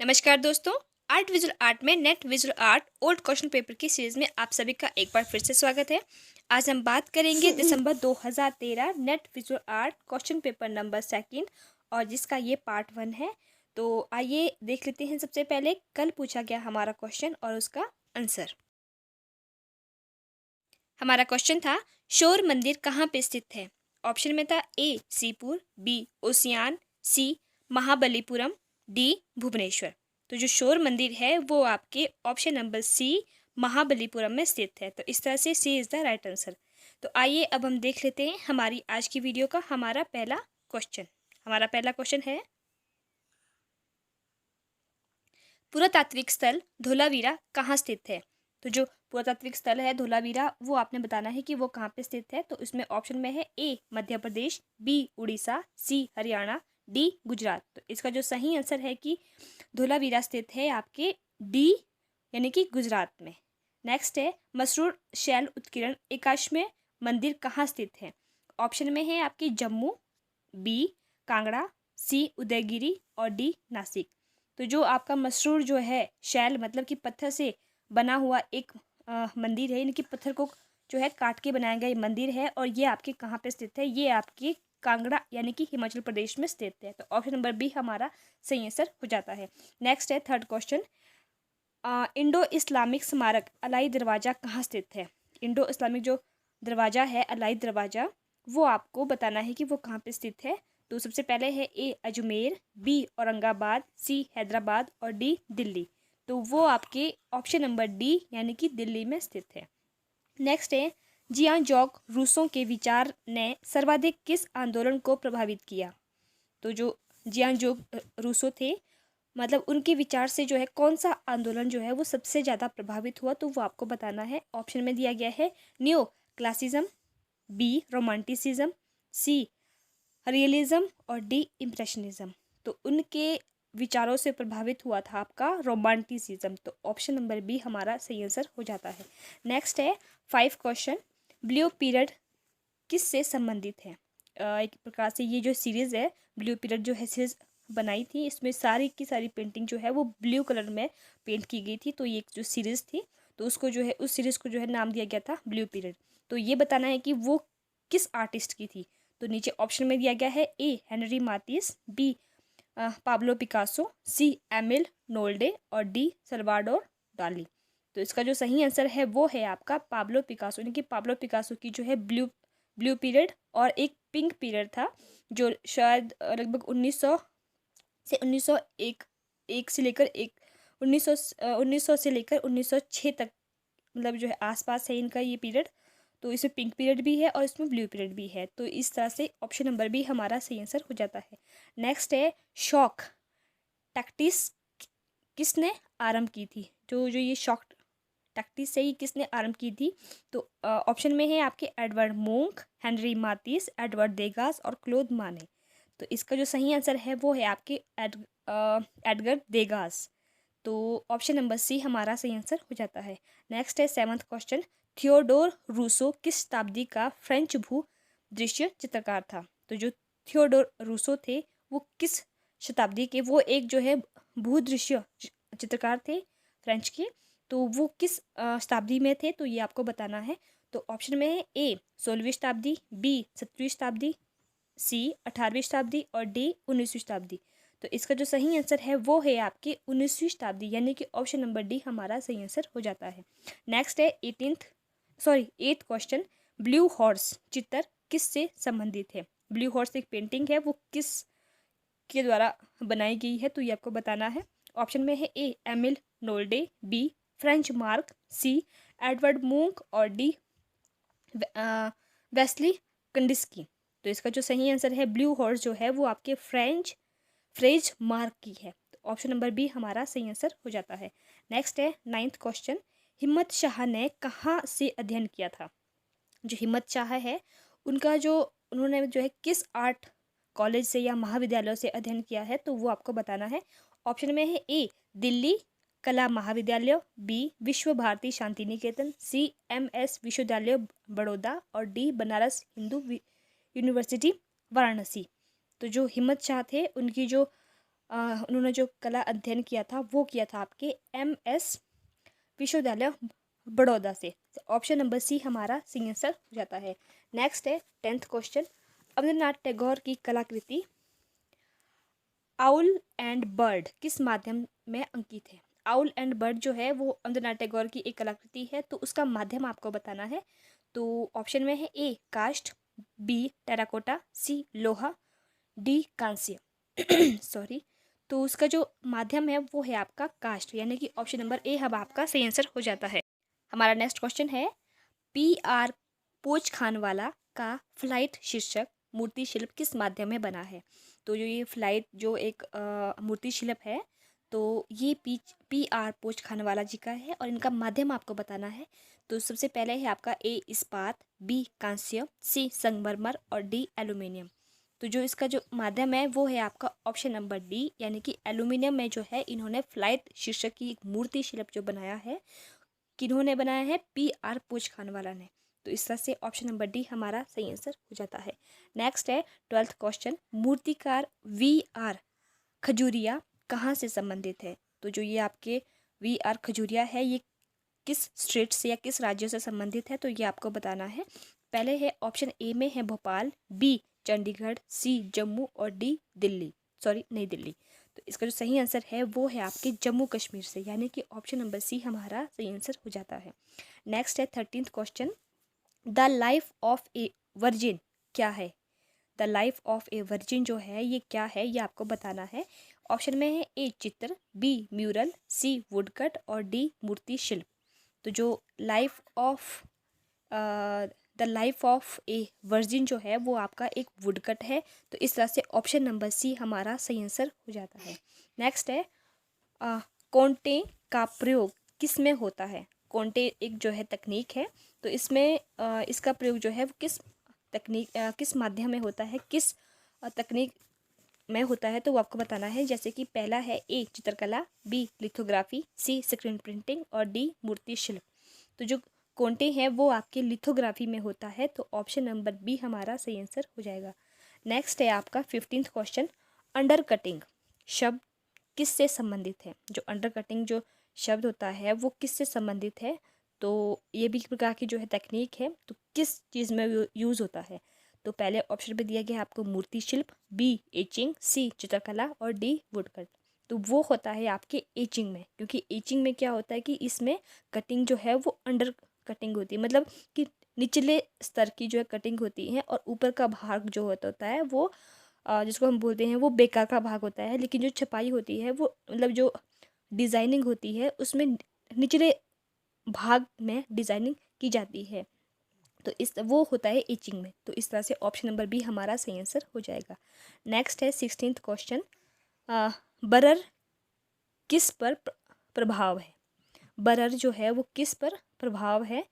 नमस्कार दोस्तों। Art visual art में net visual art old question paper की सीरीज में आप सभी का एक बार फिर से स्वागत है। आज हम बात करेंगे दिसंबर 2013 net visual art question paper number 2 और जिसका ये पार्ट 1 है। तो आइए देख लेते हैं। सबसे पहले कल पूछा गया हमारा क्वेश्चन और उसका आंसर। हमारा क्वेश्चन था, शोर मंदिर कहाँ पे स्थित है। ऑप्शन में था ए सीपुर, बी ओसियान, सी महाबलीपुरम, डी भुवनेश्वर। तो जो शोर मंदिर है वो आपके ऑप्शन नंबर सी महाबलीपुरम में स्थित है। तो इस तरह से सी इज़ द राइट आंसर। तो आइए अब हम देख लेते हैं हमारी आज की वीडियो का हमारा पहला क्वेश्चन। हमारा पहला क्वेश्चन है, पुरातात्विक स्थल धोलावीरा कहाँ स्थित है। तो जो पुरातात्विक स्थल है धोलावीरा वो आपने बताना है कि वो कहाँ पे स्थित है। तो इसमें ऑप्शन में है ए मध्य प्रदेश, बी उड़ीसा, सी हरियाणा, डी गुजरात। तो इसका जो सही आंसर है कि धोलावीरा स्थित है आपके डी यानी कि गुजरात में। नेक्स्ट है, मसरूर शैल उत्कीर्ण एकाश्म मंदिर कहाँ स्थित है। ऑप्शन में है आपकी जम्मू, बी कांगड़ा, सी उदयगिरी और डी नासिक। तो जो आपका मसरूर जो है शैल मतलब कि पत्थर से बना हुआ एक मंदिर है, यानी कि पत्थर को जो है काट के बनाया गया ये मंदिर है और ये आपके कहाँ पे स्थित है, ये आपके कांगड़ा यानी कि हिमाचल प्रदेश में स्थित है। तो ऑप्शन नंबर बी हमारा सही आंसर हो जाता है। नेक्स्ट है थर्ड क्वेश्चन, इंडो इस्लामिक स्मारक अलाई दरवाज़ा कहाँ स्थित है। इंडो इस्लामिक जो दरवाज़ा है अलाई दरवाज़ा वो आपको बताना है कि वो कहाँ पे स्थित है। तो सबसे पहले है ए अजमेर, बी औरंगाबाद, सी हैदराबाद और डी दिल्ली। तो वो आपके ऑप्शन नंबर डी यानी कि दिल्ली में स्थित है। नेक्स्ट है, जियान जोंग रूसों के विचार ने सर्वाधिक किस आंदोलन को प्रभावित किया। तो जो जियान जोंग रूसो थे मतलब उनके विचार से जो है कौन सा आंदोलन जो है वो सबसे ज़्यादा प्रभावित हुआ, तो वो आपको बताना है। ऑप्शन में दिया गया है न्यो क्लासिज्म, बी रोमांटिसिज्म, सी रियलिज्म और डी इम्प्रेशनिज्म। तो उनके विचारों से प्रभावित हुआ था आपका रोमांटिसिज्म। तो ऑप्शन नंबर बी हमारा सही आंसर हो जाता है। नेक्स्ट है 5 क्वेश्चन, ब्लू पीरियड किससे संबंधित है। एक प्रकार से ये जो सीरीज़ है ब्लू पीरियड जो है सीरीज बनाई थी, इसमें सारी की सारी पेंटिंग जो है वो ब्लू कलर में पेंट की गई थी। तो ये जो सीरीज़ थी तो उसको जो है उस सीरीज़ को जो है नाम दिया गया था ब्लू पीरियड। तो ये बताना है कि वो किस आर्टिस्ट की थी। तो नीचे ऑप्शन में दिया गया है A Henry मातिस, B Pablo Picasso, C Emil नोल्डे और डी सल्वाडोर डाली। तो इसका जो सही आंसर है वो है आपका पाब्लो पिकासो, यानी कि पाब्लो पिकासो की जो है ब्लू पीरियड और एक पिंक पीरियड था जो शायद लगभग 1900 से 1901 एक से लेकर एक 1900 से लेकर 1906 तक मतलब जो है आसपास है इनका ये पीरियड। तो इसमें पिंक पीरियड भी है और इसमें ब्लू पीरियड भी है। तो इस तरह से ऑप्शन नंबर बी हमारा सही आंसर हो जाता है। नेक्स्ट है, शॉक टैक्टिस किसने आरंभ की थी। जो जो ये शॉक टैक्टिस से ही किसने आरंभ की थी। तो ऑप्शन में है आपके एडवर्ड मोंक, हेनरी मातिस, एडवर्ड देगास और क्लोद माने। तो इसका जो सही आंसर है वो है आपके एडगर देगास। तो ऑप्शन नंबर सी हमारा सही आंसर हो जाता है। नेक्स्ट है 7th क्वेश्चन, थियोडोर रूसो किस शताब्दी का फ्रेंच भू दृश्य चित्रकार था। तो जो थियोडोर रूसो थे वो किस शताब्दी के, वो एक जो है भूदृश्य चित्रकार थे फ्रेंच के। तो वो किस शताब्दी में थे, तो ये आपको बताना है। तो ऑप्शन में है ए 16वीं शताब्दी, बी 17वीं शताब्दी, सी 18वीं शताब्दी और डी 19वीं शताब्दी। तो इसका जो सही आंसर है वो है आपकी 19वीं शताब्दी, यानी कि ऑप्शन नंबर डी हमारा सही आंसर हो जाता है। नेक्स्ट है 8th क्वेश्चन, ब्लू हॉर्स चित्र किससे संबंधित है। ब्लू हॉर्स एक पेंटिंग है, वो किस के द्वारा बनाई गई है, तो ये आपको बताना है। ऑप्शन में है A Emil Nolde, B Franz Marc, C Edvard Munch और डी वेस्ली कंडिस्की। तो इसका जो सही आंसर है ब्लू हॉर्स जो है वो आपके फ्रेज मार्क की है। तो ऑप्शन नंबर बी हमारा सही आंसर हो जाता है। नेक्स्ट है 9th क्वेश्चन, हिम्मत शाह ने कहाँ से अध्ययन किया था। जो हिम्मत शाह है उनका जो उन्होंने जो है किस आर्ट कॉलेज से या महाविद्यालय से अध्ययन किया है, तो वो आपको बताना है। ऑप्शन में है ए दिल्ली कला महाविद्यालय, बी विश्व भारती शांति निकेतन, सी MS विश्वविद्यालय बड़ौदा और डी बनारस हिंदू यूनिवर्सिटी वाराणसी। तो जो हिम्मत शाह थे उनकी जो उन्होंने जो कला अध्ययन किया था वो किया था आपके MS विश्वविद्यालय बड़ौदा से। ऑप्शन नंबर सी हमारा सही आंसर हो जाता है। नेक्स्ट है 10th क्वेश्चन, रविंद्रनाथ टैगोर की कलाकृति आउल एंड बर्ड किस माध्यम में अंकित है? आउल एंड बर्ड जो है वो रविंद्रनाथ टैगोर की एक कलाकृति है, तो उसका माध्यम आपको बताना है। तो ऑप्शन में है ए काष्ठ, बी टेराकोटा, सी लोहा, डी कांस्य। सॉरी। तो उसका जो माध्यम है वो है आपका काष्ठ, यानी कि ऑप्शन नंबर ए अब आपका सही आंसर हो जाता है। हमारा नेक्स्ट क्वेश्चन है PR पोचखानवाला का फ्लाइट शीर्षक मूर्ति शिल्प किस माध्यम में बना है? तो जो ये फ्लाइट जो एक मूर्ति शिल्प है, तो ये PR पोचखानवाला जी का है और इनका माध्यम आपको बताना है। तो सबसे पहले है आपका ए इस्पात, बी कांस्य, सी संगमरमर और डी एल्यूमिनियम। तो जो इसका जो माध्यम है वो है आपका ऑप्शन नंबर डी, यानी कि एल्यूमिनियम में जो है इन्होंने फ्लाइट शीर्षक की एक मूर्ति शिल्प जो बनाया है, किन्होंने बनाया है? PR पोचखानवाला ने। तो इस तरह से ऑप्शन नंबर डी हमारा सही आंसर हो जाता है। नेक्स्ट है 12th क्वेश्चन, मूर्तिकार VR खजूरिया कहाँ से संबंधित है? तो जो ये आपके VR खजूरिया है ये किस स्टेट से या किस राज्य से संबंधित है? तो ये आपको बताना है। पहले है ऑप्शन ए में है भोपाल, बी चंडीगढ़, सी जम्मू और डी दिल्ली, सॉरी नई दिल्ली। तो इसका जो सही आंसर है वो है आपके जम्मू कश्मीर से, यानी कि ऑप्शन नंबर सी हमारा सही आंसर हो जाता है। नेक्स्ट है 13th question, the life of a virgin क्या है? The life of a virgin जो है ये क्या है, ये आपको बताना है। ऑप्शन में है ए चित्र, बी म्यूरल, सी वुडकट और डी मूर्ति शिल्प। तो जो the life of a virgin जो है वो आपका एक वुडकट है। तो इस तरह से ऑप्शन नंबर सी हमारा सही आंसर हो जाता है। नेक्स्ट है कोंटे का प्रयोग किस में होता है? कोंटे एक जो है तकनीक है, तो इसमें इसका प्रयोग जो है वो किस माध्यम में होता है, किस तकनीक में होता है, तो वो आपको बताना है। जैसे कि पहला है ए चित्रकला, बी लिथोग्राफी, सी स्क्रीन प्रिंटिंग और डी मूर्ति शिल्प। तो जो कोंटे हैं वो आपके लिथोग्राफी में होता है, तो ऑप्शन नंबर बी हमारा सही आंसर हो जाएगा। नेक्स्ट है आपका 15th क्वेश्चन, अंडर कटिंग शब्द किससे संबंधित है? जो अंडर कटिंग जो शब्द होता है वो किससे संबंधित है? तो ये भी एक प्रकार की जो है तकनीक है, तो किस चीज़ में यूज़ होता है? तो पहले ऑप्शन पे दिया गया है आपको मूर्ति शिल्प, बी एचिंग, सी चित्रकला और डी वुडकट। तो वो होता है आपके एचिंग में, क्योंकि एचिंग में क्या होता है कि इसमें कटिंग जो है वो अंडर कटिंग होती है, मतलब कि निचले स्तर की जो है कटिंग होती है और ऊपर का भाग जो होता है वो जिसको हम बोलते हैं वो बेकार का भाग होता है। लेकिन जो छपाई होती है वो मतलब जो डिज़ाइनिंग होती है उसमें निचले भाग में डिज़ाइनिंग की जाती है, तो इस वो होता है एचिंग में। तो इस तरह से ऑप्शन नंबर बी हमारा सही आंसर हो जाएगा। नेक्स्ट है 16th क्वेश्चन, बरर किस पर प्रभाव है? बरर जो है वो किस पर प्रभाव है?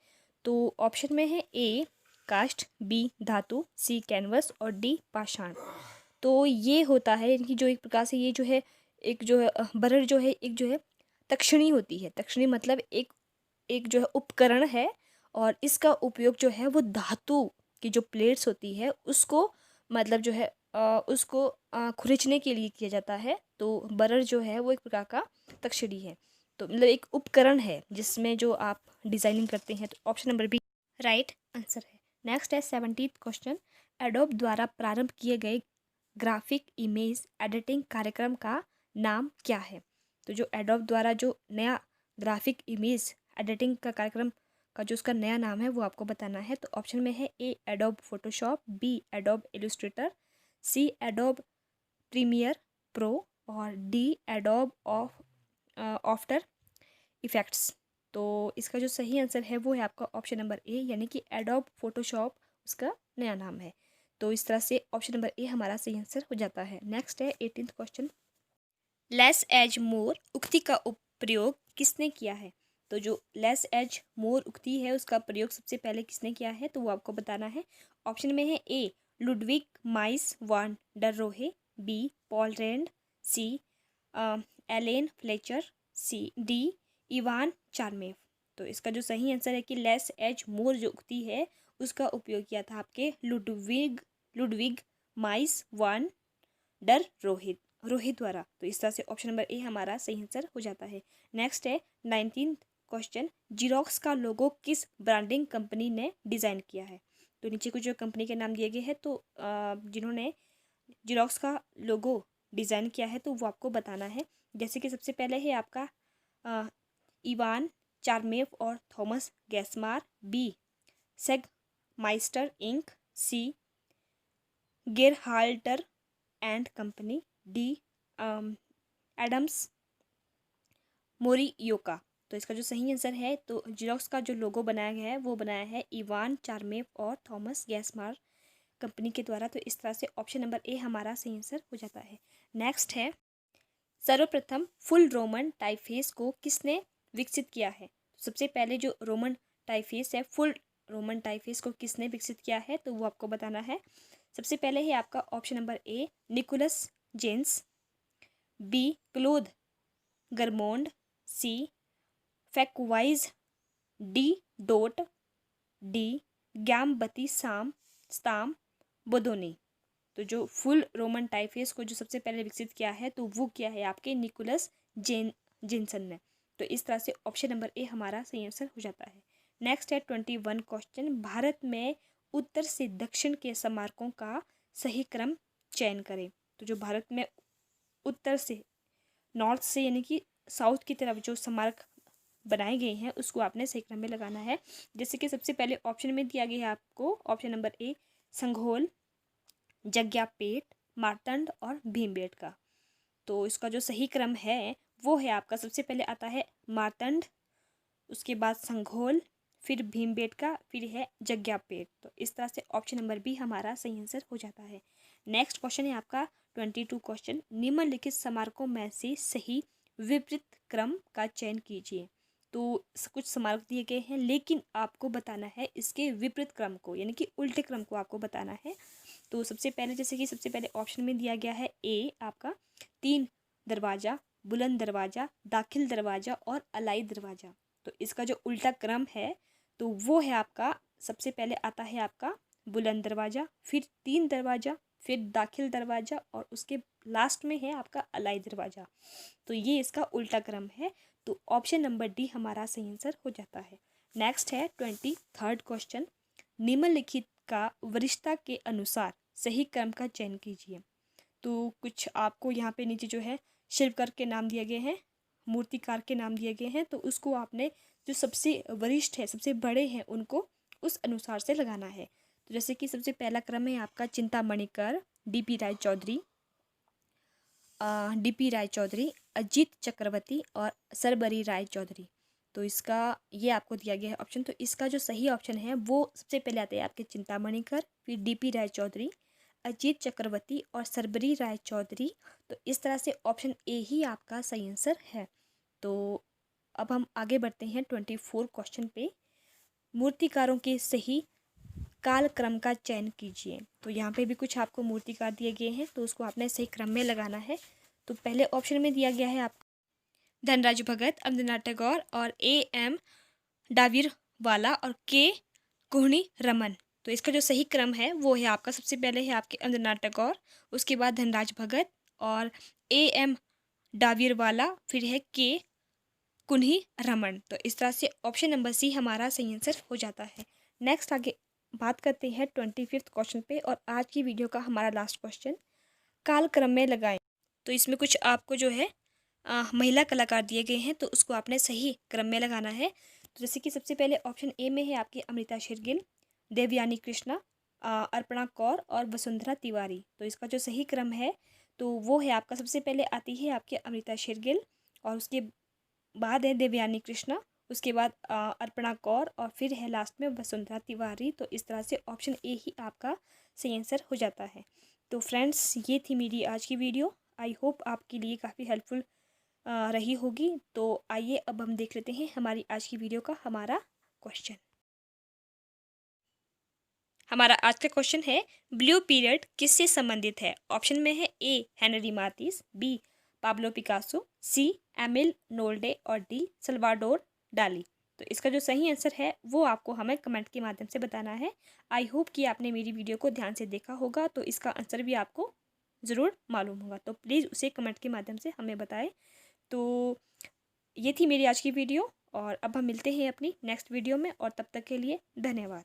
तो ऑप्शन में है ए काष्ठ, बी धातु, सी कैनवस और डी पाषाण। तो ये होता है इनकी जो एक प्रकार से ये जो है एक जो है बरर जो है एक जो है तक्षणी होती है। तक्षणी मतलब एक जो है उपकरण है और इसका उपयोग जो है वो धातु की जो प्लेट्स होती है उसको मतलब जो है उसको खुरचने के लिए किया जाता है। तो बरर जो है वो एक प्रकार का तक्षणी है, तो मतलब एक उपकरण है जिसमें जो आप डिज़ाइनिंग करते हैं। तो option number B right answer है। नेक्स्ट है 17th क्वेश्चन, एडोब द्वारा प्रारंभ किए गए ग्राफिक इमेज एडिटिंग कार्यक्रम का नाम क्या है? तो जो एडोब द्वारा जो नया ग्राफिक इमेज एडिटिंग का कार्यक्रम का जो उसका नया नाम है वो आपको बताना है। तो ऑप्शन में है A Adobe Photoshop, B Adobe Illustrator, C Adobe Premiere Pro और डी एडोब आफ्टर इफेक्ट्स। तो इसका जो सही आंसर है वो है आपका ऑप्शन नंबर ए, यानी कि एडोब फोटोशॉप उसका नया नाम है। तो इस तरह से ऑप्शन नंबर ए हमारा सही आंसर हो जाता है। नेक्स्ट है 18th क्वेश्चन, लेस एज मोर उक्ति का प्रयोग किसने किया है? तो जो लेस एज मोर उक्ति है उसका प्रयोग सबसे पहले किसने किया है, तो वो आपको बताना है। ऑप्शन में है ए लुडविग माइस van der Rohe, B Paul Rand, C Alan Fletcher, C D Ivan Chermayeff. तो इसका जो सही आंसर है कि लेस एज मोर जो उक्ति है उसका उपयोग किया था आपके लुडविग माइस वान डर रोहित। रोहित द्वारा। तो इस तरह से ऑप्शन नंबर ए हमारा सही आंसर हो जाता है। नेक्स्ट है 19 क्वेश्चन, जीरोक्स का लोगो किस ब्रांडिंग कंपनी ने डिज़ाइन किया है। तो नीचे कुछ जो कंपनी के नाम दिए गए हैं, तो जिन्होंने जीरोक्स का लोगो डिज़ाइन किया है तो वो आपको बताना है। जैसे कि सबसे पहले है आपका इवान चार्मेफ और Thomas Geismar, B Sagmeister Inc, C Gerhalter and company, D Adams Morioka. तो इसका जो सही आंसर है, तो जीरोक्स का जो लोगो बनाया गया है वो बनाया है इवान चार्मेफ और थॉमस गैसमार कंपनी के द्वारा। तो इस तरह से ऑप्शन नंबर ए हमारा सही आंसर हो जाता है। नेक्स्ट है सर्वप्रथम फुल रोमन टाइपफेस को किसने विकसित किया है। तो सबसे पहले जो रोमन टाइपफेस है, फुल रोमन टाइपफेस को किसने विकसित किया है, तो वो आपको बताना है। सबसे पहले है आपका option number A Nicolas Jenson, B Claude Garamond, C François Didot, D Giambattista Bodoni. तो जो फुल रोमन टाइपफेस को जो सबसे पहले विकसित किया है तो वो किया है आपके निकोलस जेनसन ने। तो इस तरह से ऑप्शन नंबर ए हमारा सही आंसर हो जाता है। नेक्स्ट है 21 क्वेश्चन, भारत में उत्तर से दक्षिण के स्मारकों का सही क्रम चयन करें। तो जो भारत में उत्तर से नॉर्थ से यानी कि साउथ की तरफ जो स्मारक बनाए गए हैं उसको आपने सही क्रम में लगाना है। जैसे कि सबसे पहले ऑप्शन में दिया गया है आपको option number A Sanghol, Jaggayyapeta, Martand और भीमबेटका। तो इसका जो सही क्रम है वो है आपका, सबसे पहले आता है मार्तंड, उसके बाद संघोल, फिर भीमबेटका, फिर है जग्यापेट। तो इस तरह से ऑप्शन नंबर बी हमारा सही आंसर हो जाता है। नेक्स्ट क्वेश्चन है आपका 22 क्वेश्चन, निम्नलिखित स्मारकों में से सही विपरीत क्रम का चयन कीजिए। तो कुछ स्मारक दिए गए हैं लेकिन आपको बताना है इसके विपरीत क्रम को, यानी कि उल्टे क्रम को आपको बताना है। तो सबसे पहले जैसे कि सबसे पहले ऑप्शन में दिया गया है ए आपका 3 दरवाज़ा, बुलंद दरवाज़ा, दाखिल दरवाज़ा और अलाई दरवाज़ा। तो इसका जो उल्टा क्रम है तो वो है आपका, सबसे पहले आता है आपका बुलंद दरवाज़ा, फिर 3 दरवाज़ा, फिर दाखिल दरवाज़ा और उसके लास्ट में है आपका अलाई दरवाज़ा। तो ये इसका उल्टा क्रम है। तो ऑप्शन नंबर डी हमारा सही आंसर हो जाता है। नेक्स्ट है 23 क्वेश्चन, निम्नलिखित का वरिष्ठता के अनुसार सही क्रम का चयन कीजिए। तो कुछ आपको यहाँ पे नीचे जो है शिल्पकार के नाम दिए गए हैं, मूर्तिकार के नाम दिए गए हैं, तो उसको आपने जो सबसे वरिष्ठ है, सबसे बड़े हैं, उनको उस अनुसार से लगाना है। तो जैसे कि सबसे पहला क्रम है आपका चिंतामणिकर, डीपी राय चौधरी, अजीत चक्रवर्ती और सरबरी राय चौधरी। तो इसका ये आपको दिया गया है ऑप्शन। तो इसका जो सही ऑप्शन है वो सबसे पहले आते हैं आपके चिंतामणिकर, फिर डीपी राय चौधरी, अजीत चक्रवर्ती और सरबरी राय चौधरी। तो इस तरह से ऑप्शन ए ही आपका सही आंसर है। तो अब हम आगे बढ़ते हैं 24 क्वेश्चन पे, मूर्तिकारों के सही काल क्रम का चयन कीजिए। तो यहाँ पे भी कुछ आपको मूर्तिकार दिए गए हैं तो उसको आपने सही क्रम में लगाना है। तो पहले ऑप्शन में दिया गया है आपको धनराज भगत, अवनींद्रनाथ टैगोर और ए.एम. डावीरवाला और के कुहनी रमन। तो इसका जो सही क्रम है वो है आपका, सबसे पहले है आपके अवनींद्रनाथ टैगोर, उसके बाद धनराज भगत और ए.एम. डावीरवाला, फिर है के कुन्ही रमन। तो इस तरह से ऑप्शन नंबर सी हमारा सही आंसर हो जाता है। नेक्स्ट आगे बात करते हैं 25 क्वेश्चन पे, और आज की वीडियो का हमारा लास्ट क्वेश्चन, काल क्रम में लगाएं। तो इसमें कुछ आपको जो है महिला कलाकार दिए गए हैं तो उसको आपने सही क्रम में लगाना है। तो जैसे कि सबसे पहले ऑप्शन ए में है आपकी अमृता शेरगिल, देवयानी कृष्णा, अर्पणा कौर और वसुंधरा तिवारी। तो इसका जो सही क्रम है तो वो है आपका, सबसे पहले आती है आपकी अमृता शेरगिल और उसके बाद है देवयानी कृष्णा, उसके बाद अर्पणा कौर और फिर है लास्ट में वसुंधरा तिवारी। तो इस तरह से ऑप्शन ए ही आपका सही आंसर हो जाता है। तो फ्रेंड्स ये थी मेरी आज की वीडियो, आई होप आपके लिए काफ़ी हेल्पफुल रही होगी। तो आइए अब हम देख लेते हैं हमारी आज की वीडियो का हमारा क्वेश्चन। हमारा आज का क्वेश्चन है, ब्लू पीरियड किससे संबंधित है। ऑप्शन में है A Henry मातिस, B Pablo Picasso, C Emil नोल्डे और डी सल्वाडोर डाली। तो इसका जो सही आंसर है वो आपको हमें कमेंट के माध्यम से बताना है। आई होप कि आपने मेरी वीडियो को ध्यान से देखा होगा, तो इसका आंसर भी आपको ज़रूर मालूम होगा, तो प्लीज़ उसे कमेंट के माध्यम से हमें बताएं। तो ये थी मेरी आज की वीडियो, और अब हम मिलते हैं अपनी नेक्स्ट वीडियो में, और तब तक के लिए धन्यवाद।